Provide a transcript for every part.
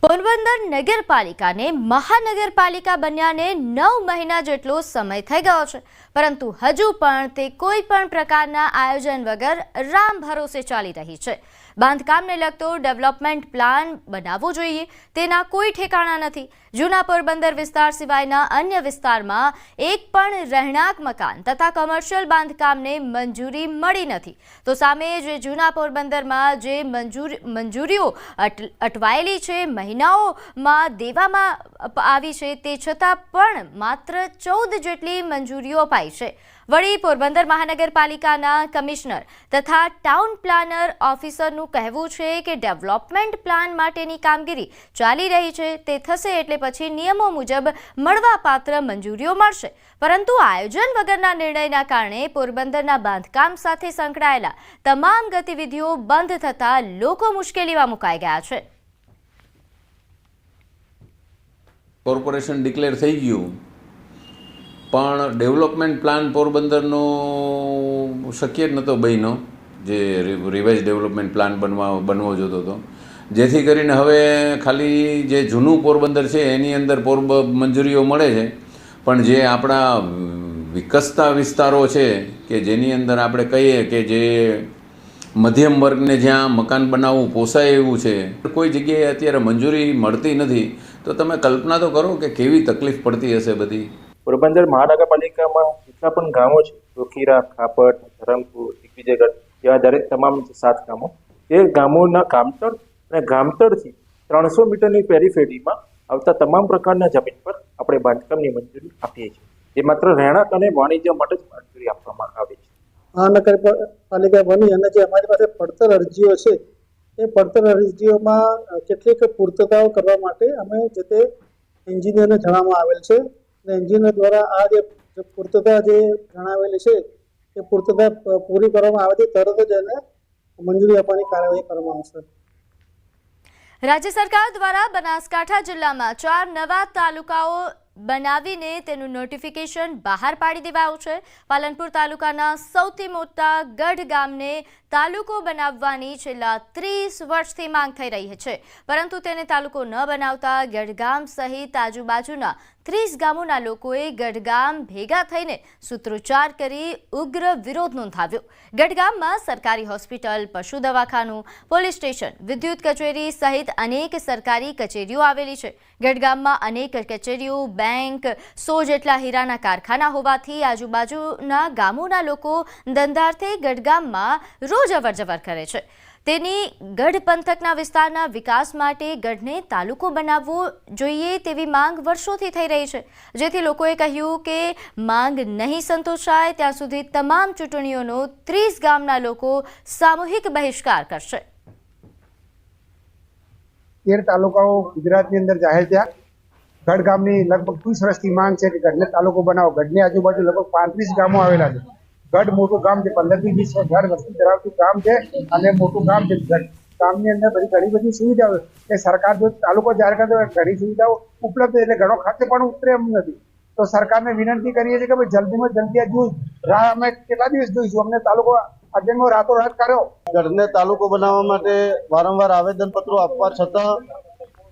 પોરબંદર નગરપાલિકાને મહાનગરપાલિકા બન્યાને 9 મહિના જેટલો સમય થઈ ગયો છે, પરંતુ હજુ પણ તે કોઈ પણ પ્રકારના આયોજન વગર રામ ભરોસે ચાલી રહી છે। બાંધકામને લગતો ડેવલપમેન્ટ પ્લાન બનાવવો જોઈએ તેના કોઈ ઠેકાણા નથી। જૂના પોરબંદર વિસ્તાર સિવાયના અન્ય વિસ્તારમાં એક પણ રહેણાંક મકાન તથા કમર્શિયલ બાંધકામને મંજૂરી મળી નથી, તો સામે જે જૂના પોરબંદરમાં જે મંજૂરીઓ અટવાયેલી છે, મહિનાઓમાં દેવામાં આવી છે, તે છતાં પણ માત્ર 14 જેટલી મંજૂરીઓ અપાઈ છે। વળી પોરબંદર મહાનગરપાલિકાના કમિશનર તથા ટાઉન પ્લાનર ઓફિસરનું કહેવું છે કે ડેવલપમેન્ટ પ્લાન માટેની કામગીરી ચાલી રહી છે, તે થશે એટલે પછી નિયમો મુજબ મળવાપાત્ર મંજૂરીઓ મળશે, પરંતુ આયોજન વગરના નિર્ણયના કારણે પોરબંદરના બાંધકામ સાથે સંકળાયેલા તમામ ગતિવિધિઓ બંધ થતા લોકો મુશ્કેલીમાં મુકાઈ ગયા છે। કોર્પોરેશન ડિક્લેર થઈ ગયું, પણ ડેવલપમેન્ટ પ્લાન પોરબંદરનો શક્ય જ નહોતો બન્યો, જે રિવાઇઝ ડેવલપમેન્ટ પ્લાન બનવો જોતો હતો, જેથી કરીને હવે ખાલી જે જૂનું પોરબંદર છે એની અંદર મંજૂરીઓ મળે છે, પણ જે આપણા વિકસતા વિસ્તારો છે કે જેની અંદર આપણે કહીએ કે જે મધ્યમ વર્ગને જ્યાં મકાન બનાવવું પોસાય એવું છે, કોઈ જગ્યાએ અત્યારે મંજૂરી મળતી નથી, તો તમે કલ્પના તો કરો કે કેવી તકલીફ પડતી હશે બધી। પોરબંદર મહાનગરપાલિકામાં જેટલા પણ ગામો છે, રોકીરા, ખાપટ, ધરમપુર, દિગ્વિજયગઢ જેવા દરેક તમામ 7 ગામો, એ ગામોના ગામતળ અને ગામતળથી 300 મીટરની પેરીફેરીમાં આવતા તમામ પ્રકારના જમીન પર આપણે બાંધકામની મંજૂરી આપીએ છીએ, જે માત્ર રહેણાંક અને વાણિજ્ય માટે જ મંજૂરી આપવામાં આવે છે। મહાનગરપાલિકા બની અને જે અમારી પાસે પડતર અરજીઓ છે, એ પડતર અરજીઓમાં કેટલીક પૂર્તતાઓ કરવા માટે અમે જે તે એન્જિનિયરને જણાવવામાં આવેલ છે, અને એન્જિનિયર દ્વારા આ જે પૂર્તતા જે જણાવેલી છે એ પૂર્તતા પૂરી કરવામાં આવે તરત જ એને મંજૂરી આપવાની કાર્યવાહી કરવામાં આવશે। રાજ્ય સરકાર દ્વારા બનાસકાંઠા જિલ્લામાં 4 નવા તાલુકાઓ બનાવીને તેનું નોટિફિકેશન બહાર પાડી દેવાયું છે। પાલનપુર તાલુકાના સૌથી મોટા ગઢ ગામને તાલુકો બનાવવાની છેલ્લા 30 વર્ષથી માંગ થઈ રહી છે, પરંતુ તેને તાલુકો ન બનાવતા ગઢગામ સહિત આજુબાજુના 30 ગામોના લોકોએ ગઢગામ ભેગા થઈને સૂત્રોચ્ચાર કરી ઉગ્ર વિરોધ નોંધાવ્યો। ગઢગામમાં સરકારી હોસ્પિટલ, પશુ દવાખાનું, પોલીસ સ્ટેશન, વિદ્યુત કચેરી સહિત અનેક સરકારી કચેરીઓ આવેલી છે। ગઢગામમાં અનેક કચેરીઓ, બેંક, 100 જેટલા હીરાના કારખાના હોવાથી આજુબાજુના ગામોના લોકો ધંધાર્થે ગઢગામમાં રોજ અવરજવર કરે છે। તેની ગઢ પંથકના વિસ્તારના વિકાસ માટે ગઢને તાલુકો બનાવવો જોઈએ તેવી માંગ વર્ષોથી થઈ રહી છે, જેથી લોકોએ કહ્યું કે માંગ નહીં સંતોષાય ત્યાં સુધી તમામ ચૂંટણીઓનો 30 ગામના લોકો સામૂહિક બહિષ્કાર કરશે। 13 તાલુકાઓ ગુજરાતની અંદર જાહેર થયા। ગઢ ગામની લગભગ 30 વર્ષથી માંગ છે કે ગઢને તાલુકો બનાવો। ગઢની આજુબાજુ લગભગ 35 ગામો આવેલા છે। ગઢ મોટું ગામ છે, 15 થી 20 હજાર વસ્તી ધરાવતું ગામ છે અને મોટું ગામ છે। ગઢ ગામની અંદર ઘણી બધી સુવિધાઓ છે, સરકાર જો તાલુકો જાહેર કરે તો ઘણી સુવિધાઓ ઉપલબ્ધ, એટલે ઘણો ખર્ચ પણ ઉતરે એમ નથી, તો સરકારને વિનંતી કરીએ છીએ કે ભાઈ જલ્દીમાં જલ્દી આ જોઈ રાહ અમે કેટલા દિવસ જોઈશું, અમને તાલુકો અર્જન્ટમાં રાતોરાત કર્યો। ગઢને તાલુકો બનાવવા માટે વારંવાર આવેદનપત્રો આપવા છતાં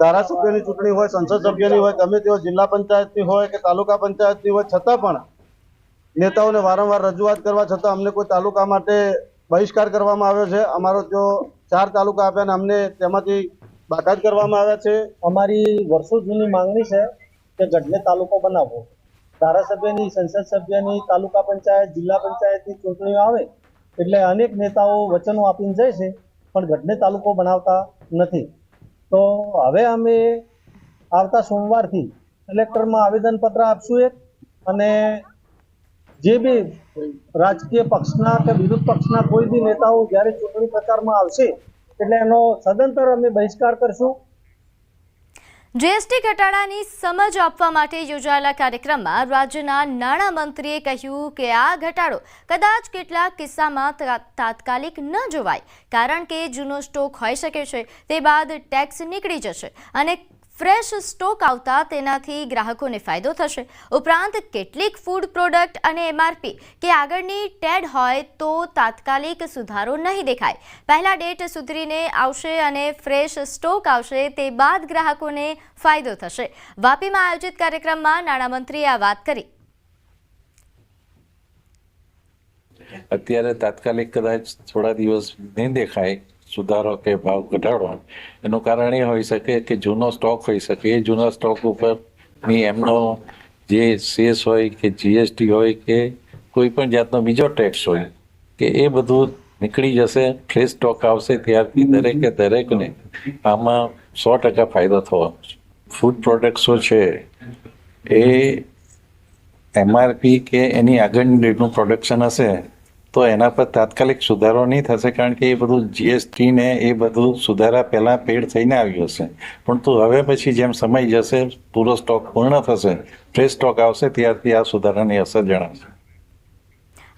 ધારાસભ્યની ચૂંટણી હોય, સંસદ સભ્યની હોય, ગમે તે હોય, જિલ્લા પંચાયતની હોય કે તાલુકા પંચાયતની હોય, છતાં પણ નેતાઓને વારંવાર રજૂઆત કરવા છતાં અમને કોઈ તાલુકા માટે બહિષ્કાર કરવામાં આવ્યો છે। અમારો જો 4 તાલુકા આપ્યા ને અમને તેમાંથી બાકાત કરવામાં આવ્યા છે। અમારી વર્ષો જૂની માંગણી છે કે ગઢને તાલુકો બનાવવો। ધારાસભ્યની, સંસદ સભ્યની, તાલુકા પંચાયત, જિલ્લા પંચાયતની ચૂંટણીઓ આવે એટલે અનેક નેતાઓ વચનો આપીને જાય છે, પણ ગઢને તાલુકો બનાવતા નથી। તો હવે અમે આવતા સોમવારથી કલેક્ટરમાં આવેદનપત્ર આપશું એક, અને જે બી રાજકીય પક્ષના કે વિરોધ પક્ષના કોઈ બી નેતાઓ જ્યારે ચૂંટણી પ્રચારમાં આવશે એટલે એનો સદંતર અમે બહિષ્કાર કરશું। જીએસટી ઘટાડાની સમજ આપવા માટે યોજાયેલા કાર્યક્રમમાં રાજ્યના નાણામંત્રીએ કહ્યું કે આ ઘટાડો કદાચ કેટલાક કિસ્સામાં તાત્કાલિક ન જોવાય, કારણ કે જૂનો સ્ટોક હોઈ શકે છે, તે બાદ ટેક્સ નીકળી જશે અને ફ્રેશ સ્ટોક આવતા તેનાથી ગ્રાહકોને ફાયદો થશે. ઉપરાંત કેટલીક ફૂડ પ્રોડક્ટ અને MRP કે આગળની ટેડ હોય તો તાત્કાલિક સુધારો નહીં દેખાય. પહેલા ડેટ સુધરીને આવશે અને ફ્રેશ સ્ટોક આવશે તે બાદ ગ્રાહકોને ફાયદો થશે. વાપીમાં આયોજિત કાર્યક્રમમાં નાણામંત્રીએ આ વાત કરી. અત્યારે તાત્કાલિક કદાચ થોડા દિવસ નહીં દેખાય સુધારો કે ભાવ ઘટાડો, એનું કારણ એ હોઈ શકે કે જૂનો સ્ટોક હોઈ શકે. એ જૂના સ્ટોક ઉપરની એમનો જે સેસ હોય કે GST હોય કે કોઈ પણ જાતનો બીજો ટેક્સ હોય કે એ બધું નીકળી જશે. ફ્રેશ સ્ટોક આવશે ત્યારથી દરેકને આમાં 100% ફાયદો થવાનો છે. ફૂડ પ્રોડક્ટ્સો છે એ MRP કે એની આગળની ડેટનું પ્રોડક્શન હશે તો એના પર તાત્કાલિક સુધારો નહીં થશે, કારણ કે એ બધું GST ને એ બધું સુધારા પહેલાં પેડ થઈને આવ્યું હશે. પરંતુ હવે પછી જેમ સમય જશે, પૂરો સ્ટોક પૂર્ણ થશે, ફ્રેશ સ્ટોક આવશે, ત્યારથી આ સુધારાની અસર જણાશે.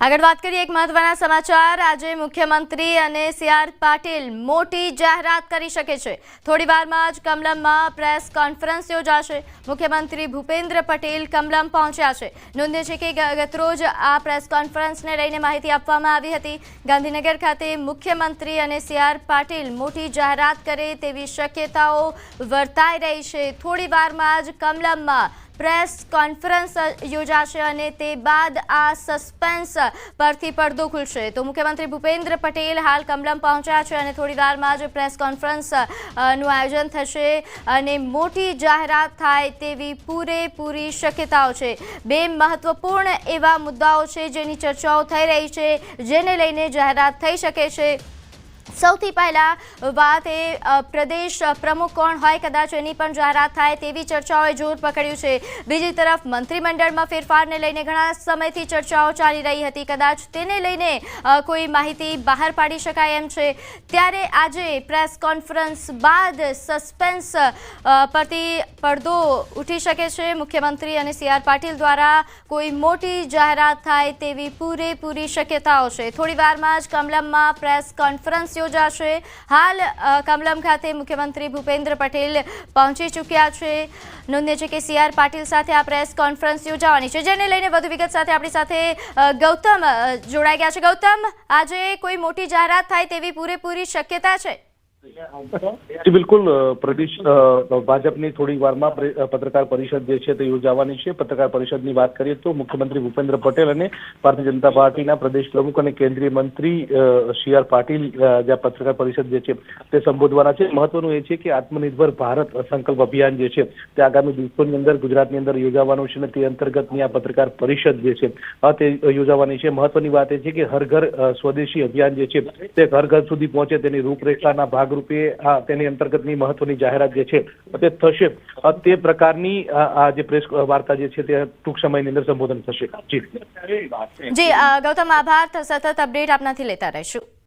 આગળ વાત કરીએ એક મહત્વના સમાચાર. આજે મુખ્યમંત્રી અને CR પાટીલ મોટી જાહેરાત કરી શકે છે. થોડી વારમાં જ કમલમમાં પ્રેસ કોન્ફરન્સ યોજાશે. મુખ્યમંત્રી ભૂપેન્દ્ર પટેલ કમલમ પહોંચ્યા છે. નોંધ્ય છે કે ગતરોજ આ પ્રેસ કોન્ફરન્સને લઈને માહિતી આપવામાં આવી હતી. ગાંધીનગર ખાતે મુખ્યમંત્રી અને CR પાટીલ મોટી જાહેરાત કરે તેવી શક્યતાઓ વર્તાઈ રહી છે. થોડી વારમાં જ કમલમમાં પ્રેસ કોન્ફરન્સ યોજાશે અને તે બાદ આ સસ્પેન્સ પરથી પડદો ખુલશે. તો મુખ્યમંત્રી ભૂપેન્દ્ર પટેલ હાલ કમલમ પહોંચ્યા છે અને થોડી વારમાં જ પ્રેસ કોન્ફરન્સ નું આયોજન થશે અને મોટી જાહેરાત થાય તેવી પૂરેપૂરી શક્યતાઓ છે. બે મહત્વપૂર્ણ એવા મુદ્દાઓ છે જેની ચર્ચાઓ થઈ રહી છે, જેને લઈને જાહેરાત થઈ શકે છે. સૌથી પહેલા વાત એ પ્રદેશ પ્રમુખ કોણ હોય કદાચ એની પણ જાહેરાત થાય તેવી ચર્ચાઓએ જોર પકડ્યું છે. બીજી તરફ મંત્રીમંડળમાં ફેરફારને લઈને ઘણા સમયથી ચર્ચાઓ ચાલી રહી હતી. કદાચ તેને લઈને કોઈ માહિતી બહાર પાડી શકાય એમ છે. ત્યારે આજે પ્રેસ કોન્ફરન્સ બાદ સસ્પેન્સ પરથી પડદો ઉઠી શકે છે. મુખ્યમંત્રી અને CR પાટીલ દ્વારા કોઈ મોટી જાહેરાત થાય તેવી પૂરેપૂરી શક્યતાઓ છે. થોડી વારમાં જ કમલમમાં પ્રેસ કોન્ફરન્સ યોજાશે. હાલ કમલમ ખાતે મુખ્યમંત્રી ભૂપેન્દ્ર પટેલ પહોંચી ચૂક્યા છે. નોંધ્ય છે કે CR પાટીલ સાથે આ પ્રેસ કોન્ફરન્સ યોજાવાની છે, જેને લઈને વધુ વિગત સાથે આપણી સાથે ગૌતમ જોડાઈ ગયા છે. ગૌતમ, આજે કોઈ મોટી જાહેરાત થાય તેવી પૂરેપૂરી શક્યતા છે? જી બિલકુલ. પ્રદેશ ભાજપની થોડી વારમાં પત્રકાર પરિષદ જે છે તે યોજાવાની છે. પત્રકાર પરિષદની વાત કરીએ તો મુખ્યમંત્રી ભૂપેન્દ્ર પટેલ અને ભારતીય જનતા પાર્ટીના પ્રદેશ પ્રમુખ અને કેન્દ્રીય મંત્રી CR પાટીલ જ્યાં પત્રકાર પરિષદ જે છે તે સંબોધવાના છે. મહત્વનું એ છે કે આત્મનિર્ભર ભારત સંકલ્પ અભિયાન જે છે તે આગામી દિવસોની અંદર ગુજરાતની અંદર યોજાવાનું છે અને તે અંતર્ગતની આ પત્રકાર પરિષદ જે છે તે યોજાવાની છે. મહત્વની વાત એ છે કે હર ઘર સ્વદેશી અભિયાન જે છે તે ઘર ઘર સુધી પહોંચે તેની રૂપરેખાના ભાગરૂપે તેની અંતર્ગતની મહત્વની જાહેરાત જે છે તે થશે. તે પ્રકારની આ જે પ્રેસ વાર્તા જે છે તે ટૂંક સમયની અંદર સંબોધન થશે. જી ગૌતમ, આભાર. સતત અપડેટ આપનાથી લેતા રહીશું.